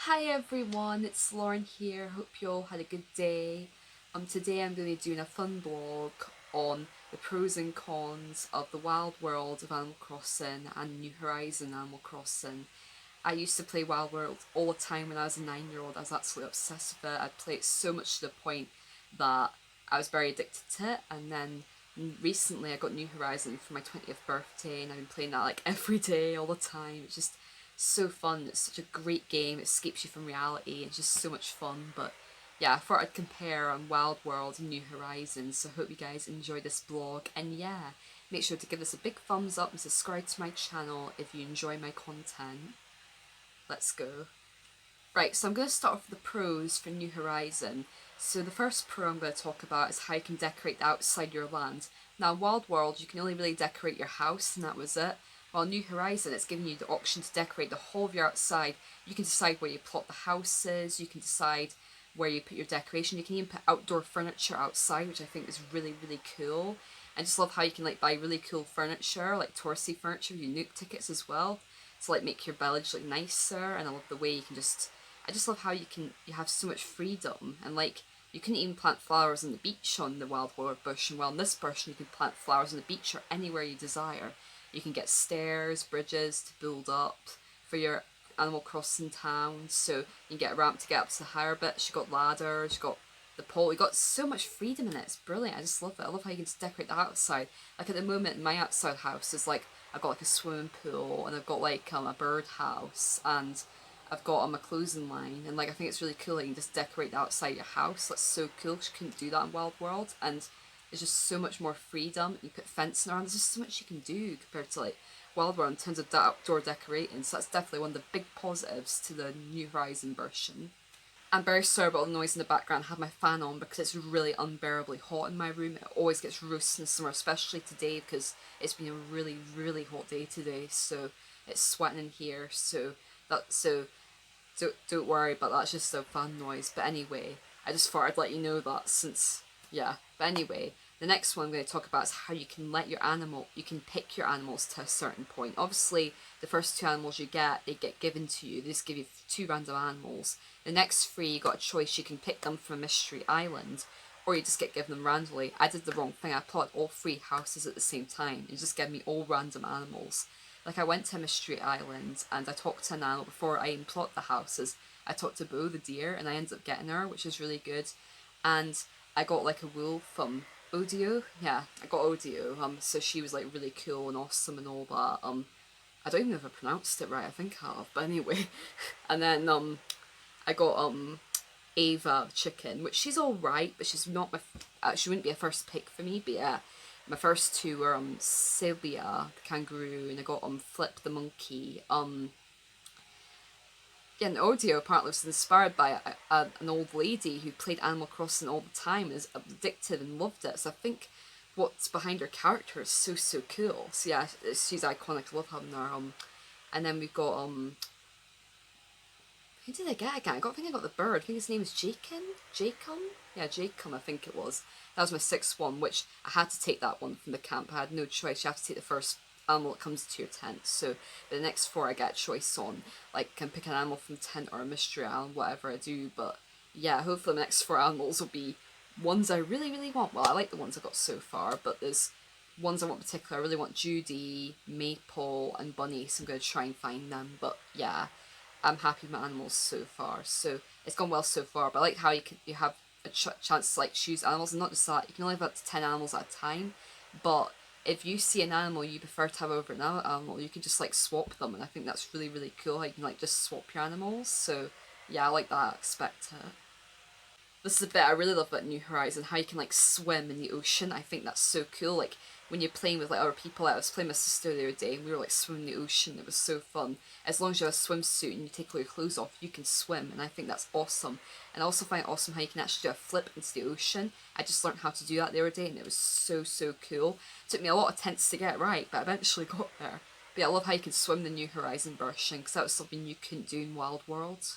Hi everyone, it's Lauren here. Hope you all had a good day. Today I'm going to be doing a fun blog on the pros and cons of the wild world of Animal Crossing and New Horizon Animal Crossing. I used to play Wild World all the time when I was a 9-year-old. I was absolutely obsessed with it. I'd play it so much to the point that I was very addicted to it. And then recently I got New Horizon for my 20th birthday and I've been playing that like every day, all the time. It's just so fun. It's such a great game. It escapes you from reality. It's just so much fun. But yeah, I thought I'd compare on Wild World and New Horizons. So I hope you guys enjoy this blog. And yeah, make sure to give this a big thumbs up and subscribe to my channel if you enjoy my content. Let's go. Right, so I'm going to start off with the pros for New Horizon. So the first pro I'm going to talk about is how you can decorate the outside your land. Now, Wild World, you can only really decorate your house, and that was it. While New Horizon, it's giving you the option to decorate the whole of your outside. You can decide where you plot the houses, you can decide where you put your decoration. You can even put outdoor furniture outside, which I think is really, really cool. I just love how you can like buy really cool furniture, like touristy furniture, you Nook tickets as well, to like make your village look nicer. And I love the way you can I just love how you have so much freedom, and like you couldn't even plant flowers on the beach on the Wild World version. Well, in this version you can plant flowers on the beach or anywhere you desire. You can get stairs, bridges to build up for your Animal Crossing town, so you can get a ramp to get up to the higher bits. You got ladders, you got the pole. You got so much freedom in it. It's brilliant. I just love it. I love how you can just decorate the outside. Like at the moment, my outside house is like I've got like a swimming pool, and I've got like a bird house, and I've got on my clothing line, and like I think it's really cool that you can just decorate the outside your house. That's so cool. You couldn't do that in Wild World, and there's just so much more freedom. You put fencing around. There's just so much you can do compared to like Wild World in terms of outdoor decorating. So that's definitely one of the big positives to the New Horizon version. I'm very sorry about all the noise in the background. I have my fan on because it's really unbearably hot in my room. It always gets roasting in the summer, especially today because it's been a really, really hot day today. So it's sweating in here. So don't worry about that. It's just a fan noise. But anyway, I just thought I'd let you know that since yeah. But anyway, the next one I'm going to talk about is how you can you can pick your animals to a certain point. Obviously, the first two animals they get given to you. They just give you two random animals. The next three, you got a choice. You can pick them from a mystery island, or you just get given them randomly. I did the wrong thing. I plotted all three houses at the same time and just gave me all random animals. Like I went to Mystery Island and I talked to an animal before I even plot the houses. I talked to Bo the deer and I ended up getting her, which is really good. And I got like a wolf from Odio. Yeah, I got Odio. So she was like really cool and awesome and all that. I don't even know if I pronounced it right. I think I have, but anyway. And then I got Ava the chicken, which she's all right, but she's not my. She wouldn't be a first pick for me. But yeah, my first two were Sylvia the kangaroo, and I got Flip the monkey. Yeah, and audio apparently was inspired by an old lady who played Animal Crossing all the time and is addicted and loved it. So I think what's behind her character is so cool. So yeah, she's iconic. I love having her. And then we've got who did I get again? I think I got the bird. I think his name is Jacon? Jacon? Yeah, Jacon, I think it was. That was my sixth one, which I had to take that one from the camp. I had no choice. You have to take the first animal that comes to your tent. So the next four I get a choice on. Like, I can pick an animal from the tent or a mystery island, whatever I do. But yeah, hopefully the next four animals will be ones I really want. Well, I like the ones I got so far, but there's ones I want in particular. I really want Judy, Maple, and Bunny, so I'm going to try and find them. But yeah, I'm happy with my animals so far. So it's gone well so far. But I like how you have a chance to like choose animals, and not just that, you can only have up to 10 animals at a time. But if you see an animal you prefer to have over another animal, you can just like swap them, and I think that's really cool. How you can like just swap your animals. So yeah, I like that aspect to it. This is a bit I really love about New Horizon, how you can like swim in the ocean. I think that's so cool. Like when you're playing with like other people, I was playing with my sister the other day and we were like swimming in the ocean. It was so fun. As long as you have a swimsuit and you take all your clothes off, you can swim, and I think that's awesome. And I also find it awesome how you can actually do a flip into the ocean. I just learned how to do that the other day and it was so cool. It took me a lot of attempts to get it right, but I eventually got there. But yeah, I love how you can swim the New Horizon version because that was something you couldn't do in Wild World.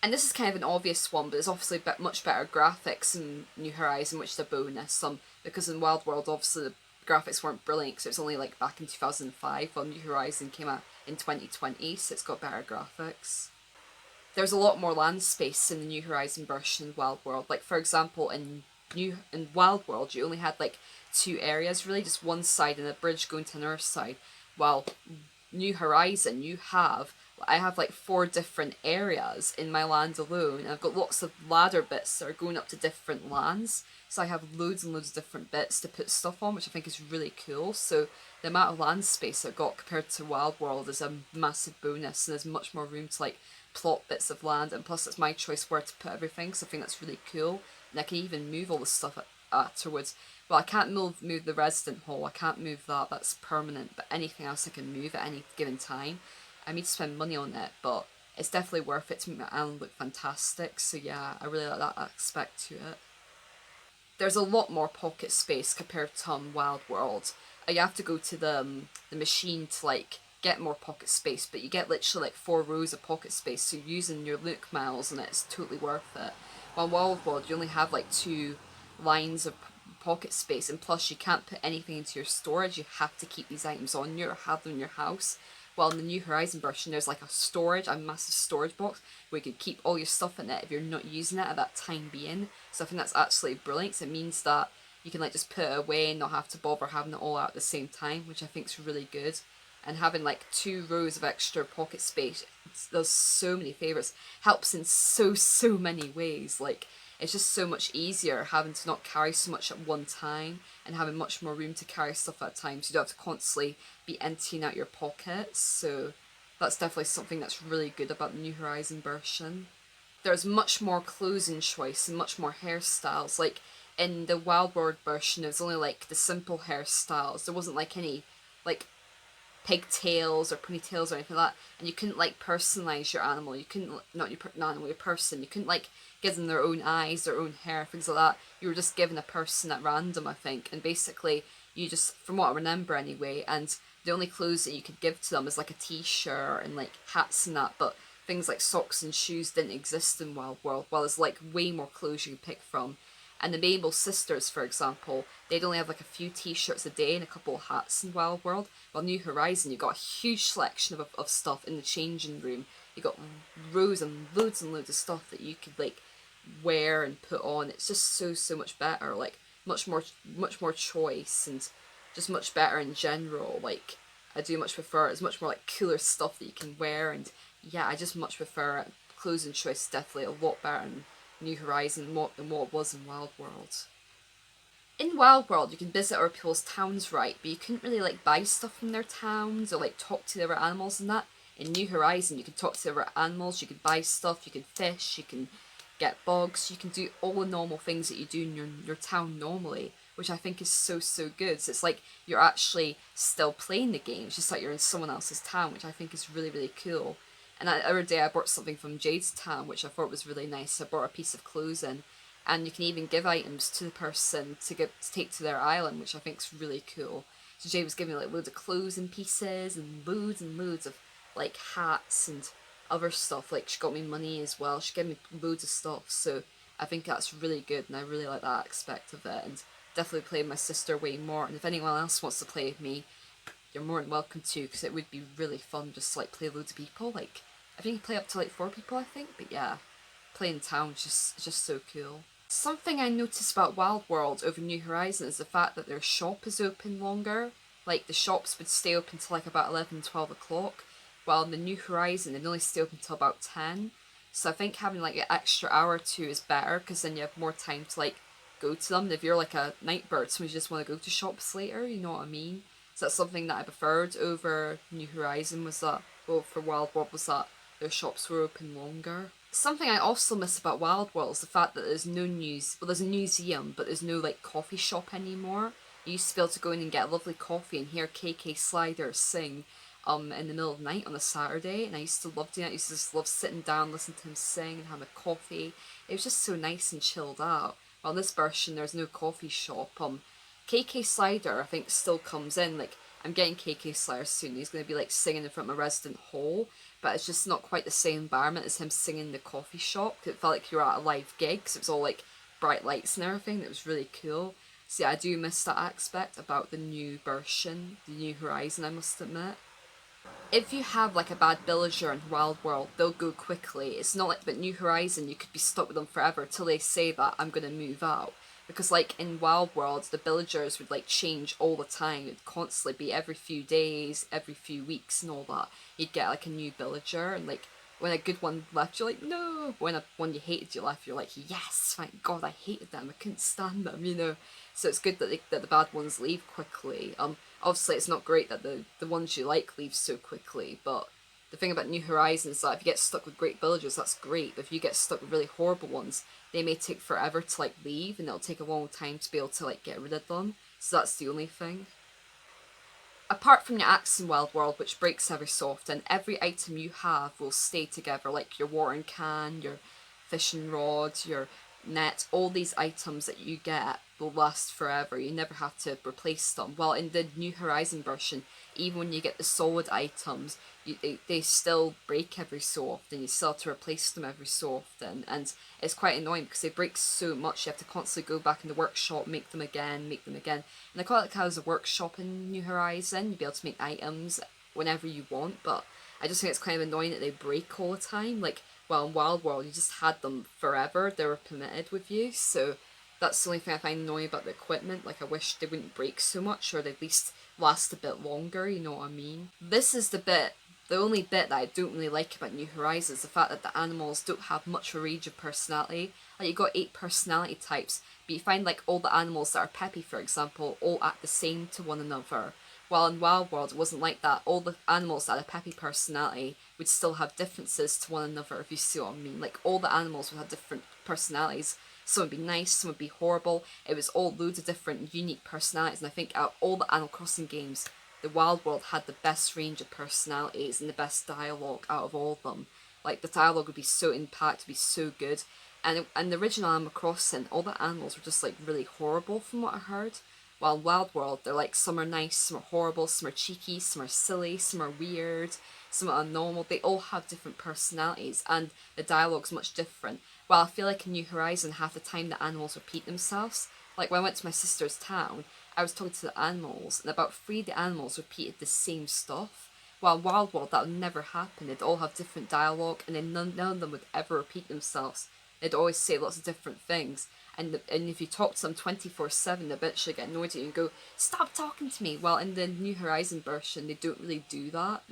And this is kind of an obvious one, but there's obviously much better graphics in New Horizon, which is a bonus. Because in Wild World, obviously the graphics weren't brilliant, because it was only like back in 2005, while New Horizon came out in 2020, so it's got better graphics. there's a lot more land space in the New Horizon version of Wild World. Like for example, in Wild World, you only had like two areas really, just one side and a bridge going to another side. While New Horizon, I have like four different areas in my land alone, and I've got lots of ladder bits that are going up to different lands. So I have loads and loads of different bits to put stuff on, which I think is really cool. So the amount of land space I've got compared to Wild World is a massive bonus, and there's much more room to like plot bits of land, and plus it's my choice where to put everything, so I think that's really cool. And I can even move all the stuff afterwards. Well, I can't move the resident hall, I can't move that, that's permanent, but anything else I can move at any given time. I need to spend money on it, but it's definitely worth it to make my island look fantastic, so yeah, I really like that aspect to it. There's a lot more pocket space compared to Wild World. You have to go to the machine to like get more pocket space, but you get literally like 4 rows of pocket space, so using your Nook miles and it's totally worth it. While Wild World, you only have like 2 lines of pocket space, and plus you can't put anything into your storage. You have to keep these items on you or have them in your house. While in the New Horizon version, there's like a massive storage box where you can keep all your stuff in it if you're not using it at that time being. So I think that's absolutely brilliant. So it means that you can like just put it away and not have to bother having it all out at the same time, which I think is really good. And having like 2 rows of extra pocket space, there's so many favourites, helps in so many ways. Like it's just so much easier having to not carry so much at one time and having much more room to carry stuff at a time, so you don't have to constantly be emptying out your pockets. So that's definitely something that's really good about the New Horizon version. There's much more clothing choice and much more hairstyles. Like in the Wild World version, it was only like the simple hairstyles. There wasn't like any like pigtails or ponytails or anything like that, and you couldn't like personalize your animal. You couldn't, not your animal, your person. You couldn't like give them their own eyes, their own hair, things like that. You were just given a person at random, I think, and basically you just, from what I remember anyway, and the only clothes that you could give to them is like a t-shirt and like hats and that, but things like socks and shoes didn't exist in Wild World. While there's like way more clothes you could pick from. And the Mabel sisters, for example, they'd only have like a few t-shirts a day and a couple of hats in Wild World. While New Horizon, you got a huge selection of stuff in the changing room. You got rows and loads of stuff that you could like wear and put on. It's just so much better. Like much more choice and just much better in general. Like I do much prefer it. It's much more like cooler stuff that you can wear, and yeah, I just much prefer it. Clothes and choice is definitely a lot better in New Horizon than what it was in Wild World. In Wild World, you can visit other people's towns, right, but you couldn't really like buy stuff from their towns or like talk to their animals and that. In New Horizon, you can talk to their animals, you can buy stuff, you can fish, you can get bugs, you can do all the normal things that you do in your town normally, which I think is so good. So it's like you're actually still playing the game, it's just like you're in someone else's town, which I think is really cool. And the other day I bought something from Jade's town, which I thought was really nice. I bought a piece of clothing, and you can even give items to the person to take to their island, which I think is really cool. So Jade was giving me like loads of clothing pieces and loads of like hats and other stuff. Like she got me money as well. She gave me loads of stuff. So I think that's really good, and I really like that aspect of it. And definitely play with my sister way more. And if anyone else wants to play with me, you're more than welcome to, because it would be really fun just to like play loads of people. Like I think you can play up to like 4 people, I think. But yeah, playing town is just so cool. Something I noticed about Wild World over New Horizons is the fact that their shop is open longer. Like the shops would stay open till like about 11, 12 o'clock, while in the New Horizon they'd only stay open till about 10. So I think having like an extra hour or two is better, because then you have more time to like go to them. And if you're like a night bird, so you just want to go to shops later, you know what I mean? So that's something that I preferred over New Horizon, was that, well, for Wild World, was that their shops were open longer. Something I also miss about Wild World is the fact that there's a museum, but there's no like coffee shop anymore. You used to be able to go in and get a lovely coffee and hear KK Slider sing in the middle of the night on a Saturday, and I used to love doing it. I used to just love sitting down, listening to him sing and having a coffee. It was just so nice and chilled out. While in this version there's no coffee shop. KK Slider I think still comes in, like I'm getting KK Slider soon. He's going to be like singing in front of my resident hall, but it's just not quite the same environment as him singing in the coffee shop. It felt like you were at a live gig, because it was all like bright lights and everything. It was really cool. So yeah, I do miss that aspect about the new version, the New Horizon, I must admit. If you have like a bad villager in Wild World, they'll go quickly. It's not like the New Horizon, you could be stuck with them forever till they say that I'm gonna move out. Because like in Wild World, the villagers would like change all the time. It'd constantly be every few days, every few weeks and all that. You'd get like a new villager, and like when a good one left, you're like, no. When a one you hated you left, you're like, yes, thank God I hated them. I couldn't stand them, you know. So it's good that that the bad ones leave quickly. Obviously it's not great that the ones you like leave so quickly, but the thing about New Horizons is that if you get stuck with great villagers, that's great. But if you get stuck with really horrible ones, they may take forever to like leave, and it'll take a long time to be able to like get rid of them. So that's the only thing. Apart from your axe in Wild World, which breaks every so often, every item you have will stay together, like your watering can, your fishing rod, your net, all these items that you get will last forever. You never have to replace them. While in the New Horizon version, even when you get the solid items, they still break every so often. You still have to replace them every so often, and it's quite annoying because they break so much. You have to constantly go back in the workshop, make them again, make them again. And I quite like how there's a workshop in New Horizon. You'll be able to make items whenever you want, but I just think it's kind of annoying that they break all the time. Like, well, in Wild World, you just had them forever. They were permitted with you, so that's the only thing I find annoying about the equipment. Like, I wish they wouldn't break so much, or they at least last a bit longer, you know what I mean? This is the only bit that I don't really like about New Horizons, the fact that the animals don't have much of a range of personality. Like, you got 8 personality types, but you find like all the animals that are peppy, for example, all act the same to one another. While in Wild World it wasn't like that. All the animals that had a peppy personality would still have differences to one another, if you see what I mean. Like, all the animals would have different personalities. Some would be nice, some would be horrible. It was all loads of different unique personalities, and I think out of all the Animal Crossing games, the Wild World had the best range of personalities and the best dialogue out of all of them. Like, the dialogue would be so impact, would be so good. And the original Animal Crossing, all the animals were just like really horrible from what I heard. While in Wild World, they're like, some are nice, some are horrible, some are cheeky, some are silly, some are weird, some are normal. They all have different personalities, and the dialogue's much different. While I feel like in New Horizon, half the time the animals repeat themselves. Like, when I went to my sister's town, I was talking to the animals, and about 3 of the animals repeated the same stuff. While in Wild World, that would never happen. They'd all have different dialogue, and then none of them would ever repeat themselves. They'd always say lots of different things. And if you talk to them 24/7, they eventually get annoyed at you and go, stop talking to me. Well, in the New Horizon version, they don't really do that.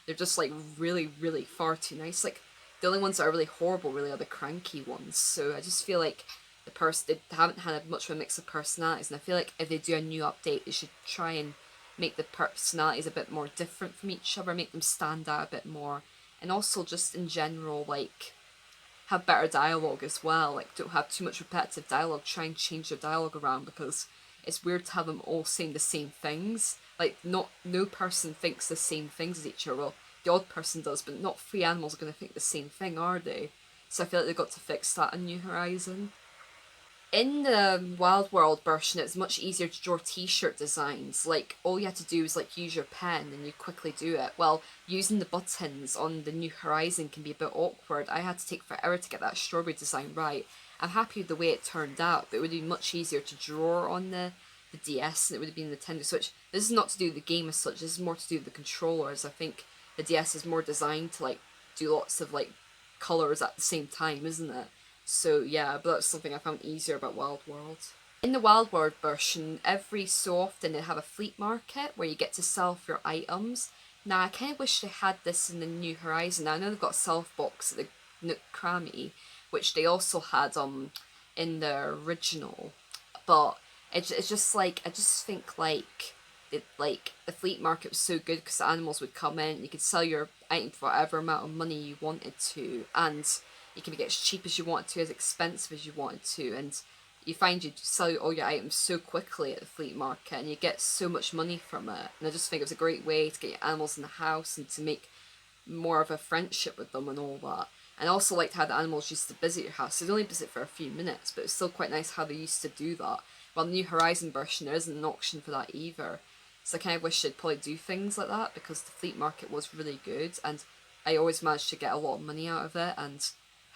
They're just like really, really far too nice. Like, the only ones that are really horrible really are the cranky ones. So I just feel like they haven't had much of a mix of personalities, and I feel like if they do a new update, they should try and make the personalities a bit more different from each other, make them stand out a bit more, and also just in general, like, have better dialogue as well. Like, don't have too much repetitive dialogue. Try and change their dialogue around, because it's weird to have them all saying the same things. Like, no person thinks the same things as each other. Well, the odd person does, but not 3 animals are going to think the same thing, are they? So I feel like they've got to fix that in New Horizon. In the Wild World version, it's much easier to draw t-shirt designs. Like, all you had to do is like use your pen and you quickly do it. Well, using the buttons on the New Horizon can be a bit awkward. I had to take forever to get that strawberry design right. I'm happy with the way it turned out, but it would be much easier to draw on the DS than it would have been the Nintendo Switch. This is not to do with the game as such, this is more to do with the controllers. I think the DS is more designed to like do lots of like colours at the same time, isn't it? So yeah, but that's something I found easier about Wild World. In the Wild World version, every so often they have a fleet market where you get to sell for your items. Now, I kind of wish they had this in the New Horizon. Now, I know they've got a self box at the Nook Crammy, which they also had in the original, but it's just like, I just think like like the fleet market was so good because the animals would come in, you could sell your item for whatever amount of money you wanted to, and you can get as cheap as you wanted to, as expensive as you wanted to, and you find you sell all your items so quickly at the fleet market and you get so much money from it. And I just think it was a great way to get your animals in the house and to make more of a friendship with them and all that. And I also liked how the animals used to visit your house. They'd only visit for a few minutes, but it's still quite nice how they used to do that. While the New Horizon version, there isn't an auction for that either. So I kind of wish they'd probably do things like that, because the fleet market was really good and I always managed to get a lot of money out of it and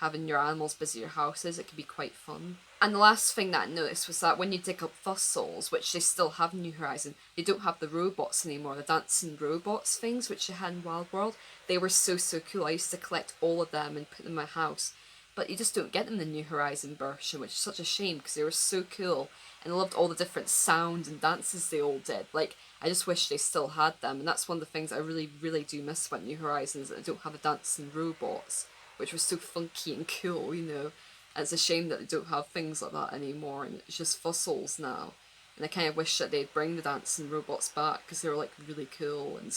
having your animals busy your houses, it can be quite fun. And the last thing that I noticed was that when you dig up fossils, which they still have in New Horizon, they don't have the robots anymore, the dancing robots things, which they had in Wild World. They were so, so cool. I used to collect all of them and put them in my house. But you just don't get them in the New Horizon version, which is such a shame because they were so cool. And I loved all the different sounds and dances they all did. Like, I just wish they still had them. And that's one of the things I really, really do miss about New Horizons, that they don't have the dancing robots, which was so funky and cool, you know. And it's a shame that they don't have things like that anymore, and it's just fossils now. And I kind of wish that they'd bring the dancing robots back because they were like really cool, and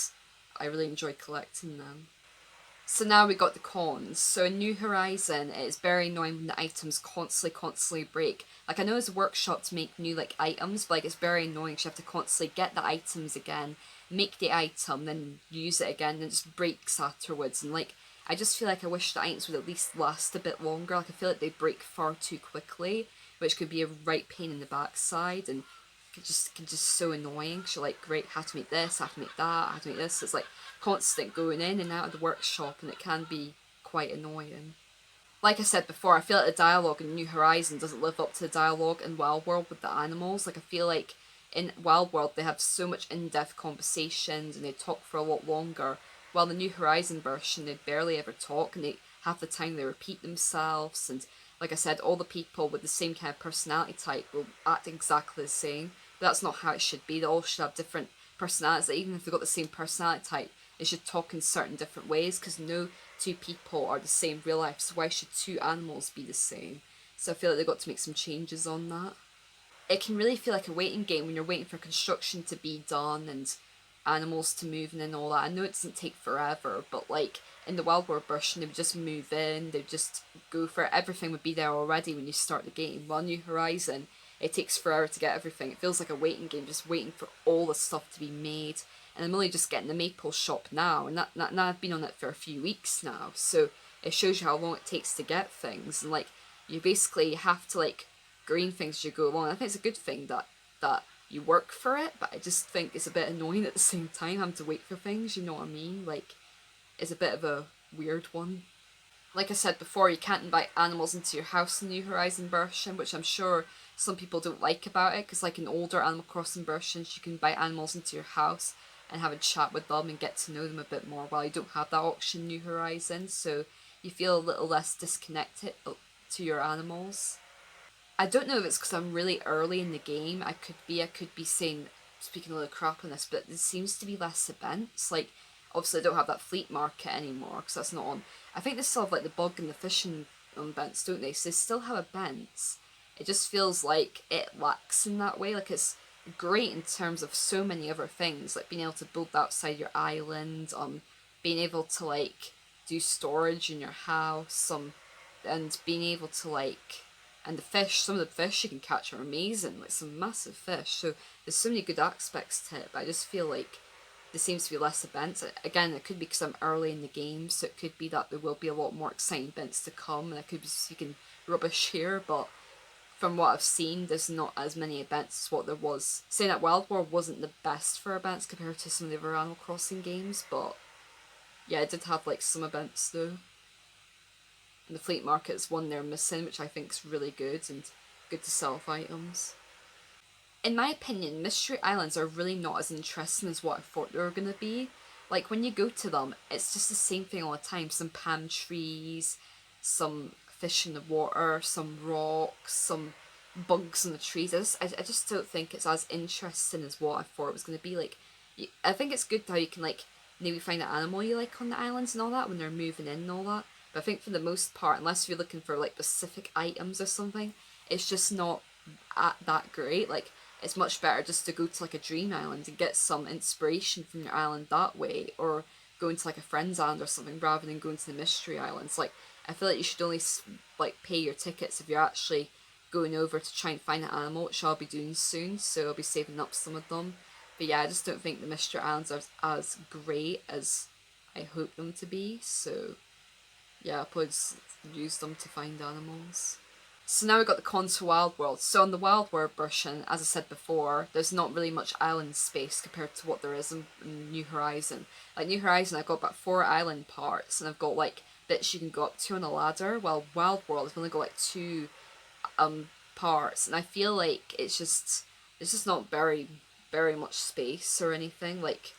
I really enjoyed collecting them. So now we got the cons. So in New Horizon, it's very annoying when the items constantly break. Like, I know it's a workshop to make new like items, but like it's very annoying because you have to constantly get the items again, make the item, then use it again, and it just breaks afterwards. And like, I just feel like I wish the items would at least last a bit longer. Like, I feel like they break far too quickly, which could be a right pain in the backside, and can just so annoying. So like, great, have to make this, have to make that, have to make this. It's like constant going in and out of the workshop, and it can be quite annoying. Like I said before, I feel like the dialogue in New Horizon doesn't live up to the dialogue in Wild World with the animals. Like, I feel like in Wild World they have so much in-depth conversations and they talk for a lot longer, while the New Horizon version they barely ever talk, and they half the time they repeat themselves. And like I said, all the people with the same kind of personality type will act exactly the same. But that's not how it should be. They all should have different personalities. Like, even if they've got the same personality type, they should talk in certain different ways, because no two people are the same in real life, so why should two animals be the same? So I feel like they've got to make some changes on that. It can really feel like a waiting game when you're waiting for construction to be done and animals to move in and all that. I know it doesn't take forever, but like in the Wild World version, they would just move in, they'd just go for it. Everything would be there already when you start the game. While New Horizon, it takes forever to get everything. It feels like a waiting game, just waiting for all the stuff to be made. And I'm only just getting the Maple shop now, and now I've been on it for a few weeks now, so it shows you how long it takes to get things. And like, you basically have to like green things as you go along. I think it's a good thing that you work for it, but I just think it's a bit annoying at the same time having to wait for things, you know what I mean? Like, it's a bit of a weird one. Like I said before, you can't invite animals into your house in the New Horizon version, which I'm sure some people don't like about it, because like in older Animal Crossing versions, you can invite animals into your house and have a chat with them and get to know them a bit more, while you don't have that option in New Horizons, so you feel a little less disconnected to your animals. I don't know if it's because I'm really early in the game. I could be saying, speaking a little crap on this, but there seems to be less events. Like, obviously I don't have that flea market anymore because that's not on. I think they still have like the bug and the fishing events, don't they? So they still have events. It just feels like it lacks in that way. Like, it's great in terms of so many other things, like being able to build outside your island, being able to like do storage in your house, and being able to like, and the fish, some of the fish you can catch are amazing, like some massive fish. So there's so many good aspects to it, but I just feel like there seems to be less events. Again, it could be because I'm early in the game, so it could be that there will be a lot more exciting events to come, and I could be speaking rubbish here, but from what I've seen, there's not as many events as what there was. Saying that Wild World wasn't the best for events compared to some of the other Animal Crossing games, but yeah, it did have like some events though. And the flea market is one they're missing, which I think is really good and good to sell off items. In my opinion, Mystery Islands are really not as interesting as what I thought they were going to be. Like, when you go to them, it's just the same thing all the time. Some palm trees, some fish in the water, some rocks, some bugs on the trees. I just don't think it's as interesting as what I thought it was going to be. Like, I think it's good how you can, like, maybe find an animal you like on the islands and all that when they're moving in and all that. But I think for the most part, unless you're looking for, like, specific items or something, it's just not that great. Like, it's much better just to go to like a dream island and get some inspiration from your island that way, or going to like a friend's island or something rather than going to the mystery islands. Like, I feel like you should only like pay your tickets if you're actually going over to try and find an animal, which I'll be doing soon, so I'll be saving up some of them. But yeah, I just don't think the mystery islands are as great as I hope them to be, so yeah, I'll probably just use them to find animals. So now we've got the cons for Wild World. So on the Wild World version, as I said before, there's not really much island space compared to what there is in New Horizon. Like, New Horizon, I've got about 4 island parts, and I've got like bits you can go up to on a ladder, while Wild World has only got like two parts, and I feel like it's just not very much space or anything. Like,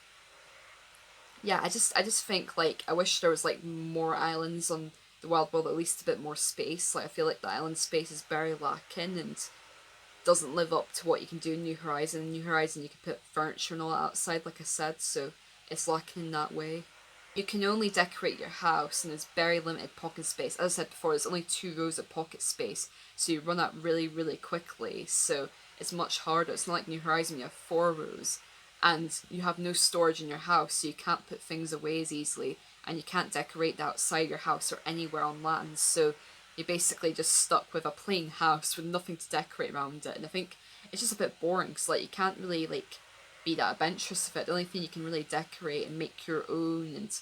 yeah, I just think like I wish there was like more islands on the Wild World, at least a bit more space. Like I feel like the island space is very lacking and doesn't live up to what you can do in New Horizon. In New Horizon you can put furniture and all that outside, like I said, so it's lacking in that way. You can only decorate your house and there's very limited pocket space. As I said before, there's only 2 rows of pocket space, so you run out really quickly, so it's much harder. It's not like New Horizon, you have 4 rows, and you have no storage in your house, so you can't put things away as easily, and you can't decorate outside your house or anywhere on land, so you're basically just stuck with a plain house with nothing to decorate around it, and I think it's just a bit boring, because like, you can't really like be that adventurous with it. The only thing you can really decorate and make your own and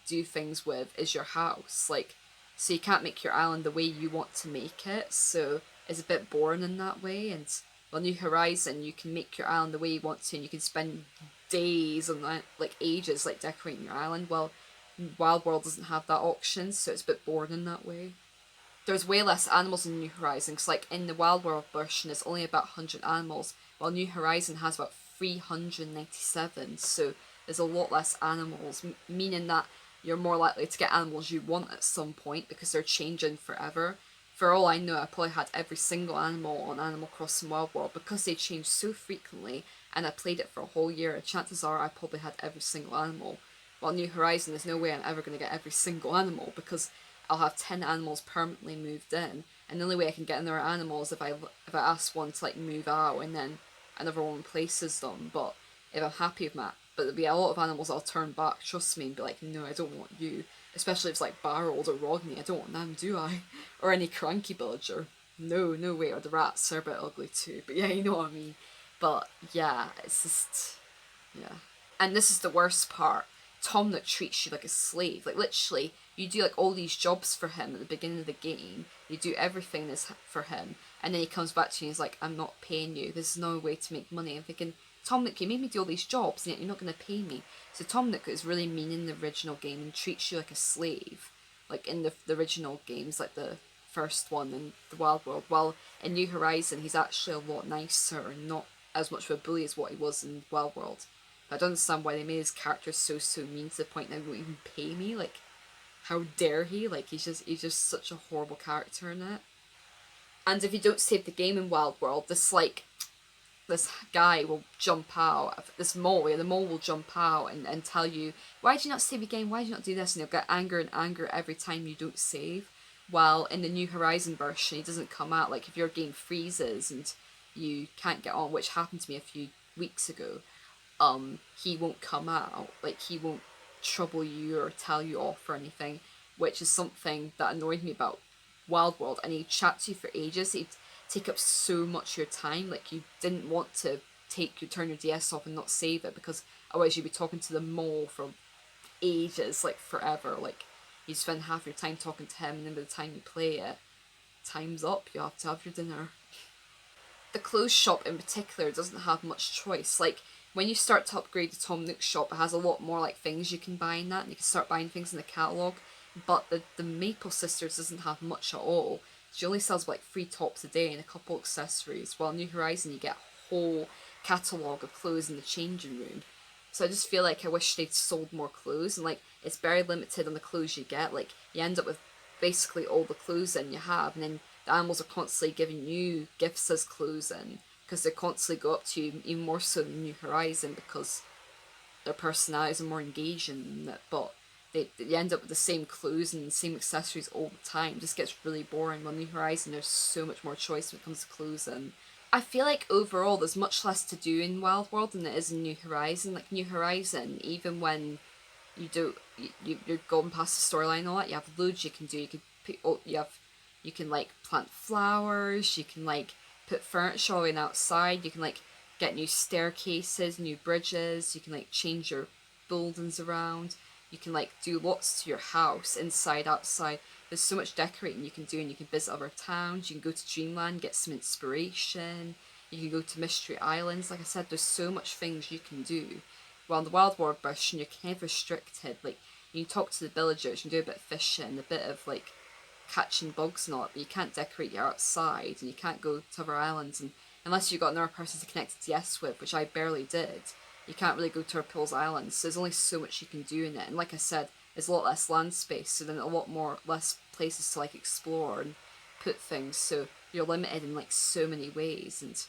do things with is your house. Like, so you can't make your island the way you want to make it, so it's a bit boring in that way. And well, New Horizon, you can make your island the way you want to, and you can spend days and like ages like decorating your island. Well, Wild World doesn't have that option, so it's a bit boring in that way. There's way less animals in New Horizon, because like in the Wild World version there's only about 100 animals, while New Horizon has about 397, so there's a lot less animals, meaning that you're more likely to get animals you want at some point because they're changing forever. For all I know, I probably had every single animal on Animal Crossing Wild World because they change so frequently, and I played it for a whole year, and chances are I probably had every single animal. While New Horizon, there's no way I'm ever going to get every single animal because I'll have 10 animals permanently moved in, and the only way I can get another animal is if I ask one to like move out and then another one replaces them. But if I'm happy with that, but there'll be a lot of animals I'll turn back, trust me, and be like, no, I don't want you. Especially if it's like Barreled or Rodney, I don't want them, do I? Or any cranky villager. No, no way, or the rats are a bit ugly too, but yeah, you know what I mean. But yeah, it's just, yeah. And this is the worst part. Tom Nook treats you like a slave. Like literally, you do like all these jobs for him at the beginning of the game. You do everything this for him, and then he comes back to you and he's like, "I'm not paying you. There's no way to make money." I'm thinking, Tom Nook, you made me do all these jobs, and yet you're not going to pay me. So Tom Nook is really mean in the original game and treats you like a slave, like in the original games, like the first one in the Wild World. While in New Horizon, he's actually a lot nicer and not as much of a bully as what he was in Wild World. I don't understand why they made his character so mean to the point that he won't even pay me. Like, how dare he? Like, he's just such a horrible character in it. And if you don't save the game in Wild World, this guy will jump out. This mole, yeah, the mole will jump out and tell you, why did you not save the game? Why did you not do this? And he'll get anger and anger every time you don't save. While in the New Horizon version, he doesn't come out. Like, if your game freezes and you can't get on, which happened to me a few weeks ago, he won't come out. Like, he won't trouble you or tell you off or anything, which is something that annoyed me about Wild World. And he'd chat to you for ages. He'd take up so much of your time. Like, you didn't want to turn your DS off and not save it, because otherwise you'd be talking to the mole for ages, like forever. Like, you spend half your time talking to him, and then by the time you play it, time's up. You have to have your dinner. The clothes shop in particular doesn't have much choice. Like, when you start to upgrade the Tom Nook shop, it has a lot more like things you can buy in that, and you can start buying things in the catalogue. But the Maple Sisters doesn't have much at all. She only sells like 3 tops a day and a couple accessories, while New Horizon you get a whole catalogue of clothes in the changing room. So I just feel like I wish they'd sold more clothes, and like, it's very limited on the clothes you get. Like, you end up with basically all the clothes in you have, and then the animals are constantly giving you gifts as clothes in, because they constantly go up to you, even more so than New Horizon, because their personalities are more engaging in it. But they end up with the same clothes and the same accessories all the time. It just gets really boring. On New Horizon, there's so much more choice when it comes to clothes, and I feel like overall there's much less to do in Wild World than there is in New Horizon. Like, New Horizon, even when you do you're going past the storyline and all that, you have loads you can do. You can put, you can like plant flowers, you can like put furniture in outside, you can like get new staircases, new bridges, you can like change your buildings around, you can like do lots to your house, inside, outside. There's so much decorating you can do, and you can visit other towns, you can go to Dreamland, get some inspiration, you can go to Mystery Islands. Like I said, there's so much things you can do. While in the Wild World version, you're kind of restricted. Like, You talk to the villagers, you do a bit of fishing, a bit of like catching bugs and all that, but you can't decorate your outside, and you can't go to other islands, and unless you've got another person to connect to DS with, which I barely did, you can't really go to Pools Islands, so there's only so much you can do in it, and like I said, there's a lot less land space, so then a lot more less places to like explore and put things, so you're limited in like so many ways, and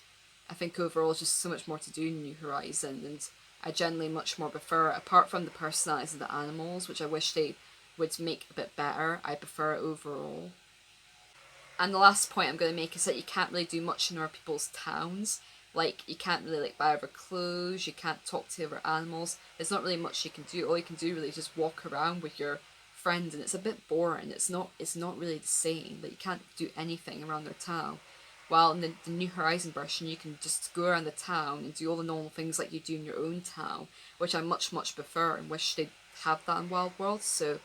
I think overall there's just so much more to do in New Horizon, and I generally much more prefer it, apart from the personalities of the animals, which I wish they would make a bit better, I prefer it overall. And the last point I'm going to make is that you can't really do much in other people's towns. Like, you can't really like buy other clothes, you can't talk to other animals. There's not really much you can do. All you can do really is just walk around with your friend, and it's a bit boring. It's not really the same. Like, you can't do anything around their town. While in the New Horizon version, you can just go around the town and do all the normal things like you do in your own town, which I much, much prefer and wish they'd have that in Wild World. So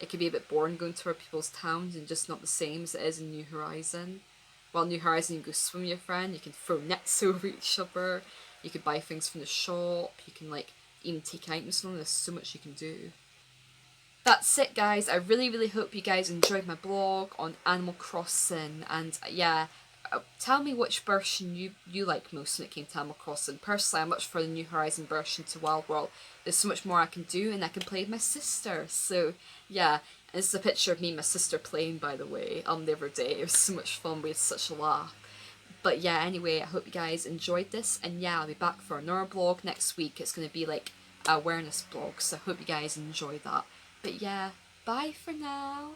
it could be a bit boring going to other people's towns and just not the same as it is in New Horizon. While New Horizon, you can go swim with your friend, you can throw nets over each other, you can buy things from the shop, you can like even take items from them, there's so much you can do. That's it guys, I really really hope you guys enjoyed my blog on Animal Crossing, and yeah, tell me which version you like most when it came to Animal Crossing. Personally, I much prefer the New Horizon version to Wild World. There's so much more I can do, and I can play with my sister. So yeah, and this is a picture of me and my sister playing, by the way, the other day. It was so much fun. We had such a laugh. But yeah, anyway, I hope you guys enjoyed this, and yeah, I'll be back for another blog next week. It's going to be like a awareness blog, so I hope you guys enjoy that. But yeah, bye for now.